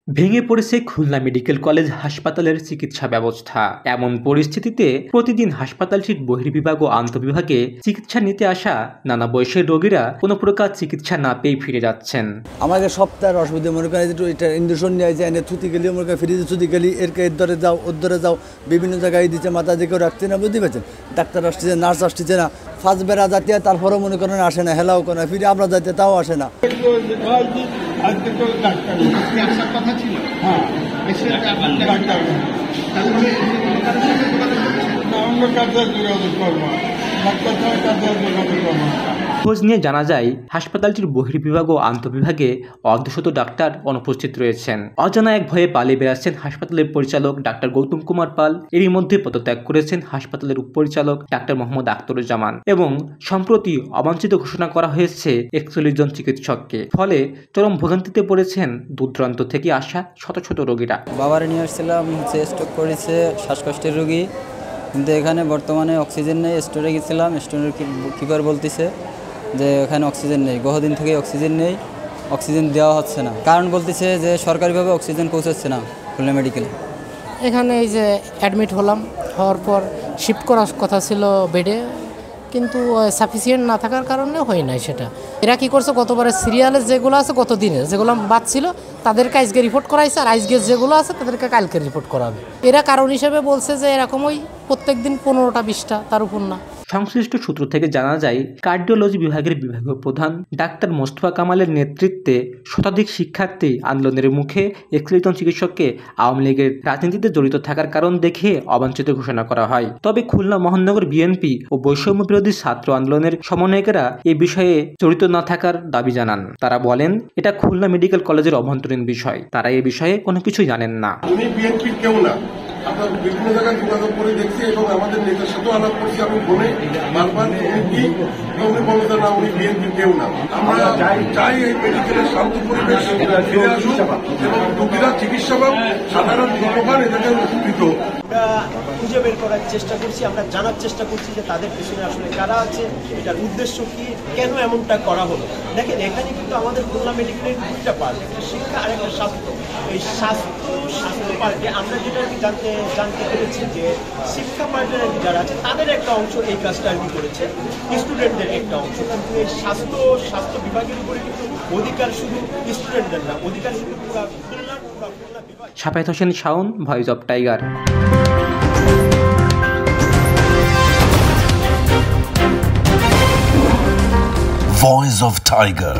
ভেঙে পড়েছে Khulna medical college হাসপাতালের চিকিৎসা ব্যবস্থা। এমন পরিস্থিতিতে প্রতিদিন হাসপাতালটির বহির্বিভাগ ও আন্তঃবিভাগে চিকিৎসা নিতে আসা নানা বয়সের রোগীরা কোনো প্রকার চিকিৎসা না পেয়ে ফিরে যাচ্ছেন। আমাদের সপ্তাহের অসুবিধা মনে করেন এটা ইঞ্জেকশন নিয়ে যায় এনে থুতি গেলি মনে করেন ফ্রিজে থুতি গেলি এর ধরে যাও ওর ধরে যাও বিভিন্ন জায়গায় দিচ্ছে মাথা দিকেও রাখছে না, বুঝতে পারছেন? ডাক্তার আসছে, নার্স আসছে না, ফার্স্ট বেড়া যাতে তারপরেও মনে করেন আসে না, হেলাও করে ফিরে আমরা যাতে তাও আসে না। খোঁজ নিয়ে জানা যায় হাসপাতালটির বহির্বিভাগ ও আন্তঃবিভাগে অর্ধশত ডাক্তার অনুপস্থিত রয়েছেন। অজানা এক ভয়ে পালিয়ে বেড়াচ্ছেন হাসপাতালের পরিচালক ডাক্তার গৌতম কুমার পাল। এরই মধ্যে পদত্যাগ করেছেন হাসপাতালের উপপরিচালক ডাক্তার মোহাম্মদ আখতারুজ্জামান এবং সম্প্রতি অবাঞ্ছিত ঘোষণা করা হয়েছে 41 জন চিকিৎসককে। ফলে চরম ভোগান্তিতে পড়েছেন দূরদূরান্ত থেকে আসা শত শত রোগীরা। বাবারে নিয়ে আসছিলাম, স্ট্রোক করেছে, শ্বাসকষ্টের রোগী, কিন্তু এখানে বর্তমানে অক্সিজেন নেই। স্টোরে গেছিলাম, স্টোরের কিপার বলতেছে যে এখানে অক্সিজেন নেই, বহুদিন থেকে অক্সিজেন নেই, অক্সিজেন দেওয়া হচ্ছে না। কারণ বলতেছে যে সরকারিভাবে অক্সিজেন পৌঁছাচ্ছে না খুলনা মেডিকেলে। এখানে এই যে অ্যাডমিট হলাম, হওয়ার পর শিফট করার কথা ছিল বেডে, কিন্তু সাফিসিয়েন্ট না থাকার কারণে হয় নাই সেটা। এরা কী করছে, গতবারের সিরিয়ালে যেগুলো আছে গত দিনে যেগুলো বাদ ছিল তাদেরকে আজকে রিপোর্ট করাইছে, আর আজকে যেগুলো আছে তাদেরকে কালকে রিপোর্ট করাবে। এরা কারণ হিসেবে বলছে যে এরকম ওই প্রত্যেক দিন 15টা 20টা, তার উপর না। সংশ্লিষ্ট সূত্র থেকে জানা যায় কার্ডিওলজি বিভাগের বিভাগীয় প্রধান ডাক্তার মোস্তফা কামালের নেতৃত্বে শতাধিক শিক্ষার্থী আন্দোলনের মুখে 41 জন চিকিৎসককে আওয়ামী লীগের রাজনীতিতে জড়িত থাকার কারণ দেখে অবাঞ্ছিত ঘোষণা করা হয়। তবে খুলনা মহানগর বিএনপি ও বৈষম্য বিরোধী ছাত্র আন্দোলনের সমন্বয়কেরা এ বিষয়ে জড়িত না থাকার দাবি জানান। তারা বলেন এটা খুলনা মেডিকেল কলেজের অভ্যন্তরীণ বিষয়, তারা এ বিষয়ে কোনো কিছুই জানেন না। আমরা বিভিন্ন জায়গায় যোগাযোগ করে দেখছি এবং আমাদের নেতার সাথেও আলাপ করছি। আমি বলে বারবার উনি বলতে না, উনি বিএনপির কেউ না। আমরা চাই এই মেডিকেলের শান্ত পরিবেশ ফিরে আসুক এবং রোগীরা চিকিৎসা পান, সাধারণ জনগণ এটাকে উপকৃত। আমরা খুঁজে বের করার চেষ্টা করছি, আমরা জানার চেষ্টা করছি যে তাদের পেছনে আসলে কারা আছে, এটার উদ্দেশ্য কি, কেন এমনটা করা হলো। দেখেন, এখানে কিন্তু আমাদের খুলনা মেডিকেলের দুইটা পার্ট, একটা শিক্ষা আর একটা স্বাস্থ্য। এই স্বাস্থ্য পার্টে আমরা যেটা জানতে পেরেছি যে শিক্ষা পার্টের যারা আছে তাদের একটা অংশ এই কাজটা আর কি করেছে, স্টুডেন্টদের একটা অংশ। কিন্তু এই স্বাস্থ্য বিভাগের উপরে কিন্তু অধিকার শুধু স্টুডেন্টদের না, অধিকার শুধু খুলনা বিভাগ। Shafayet Hossain Shaon, voice of tiger. Voice of Tiger.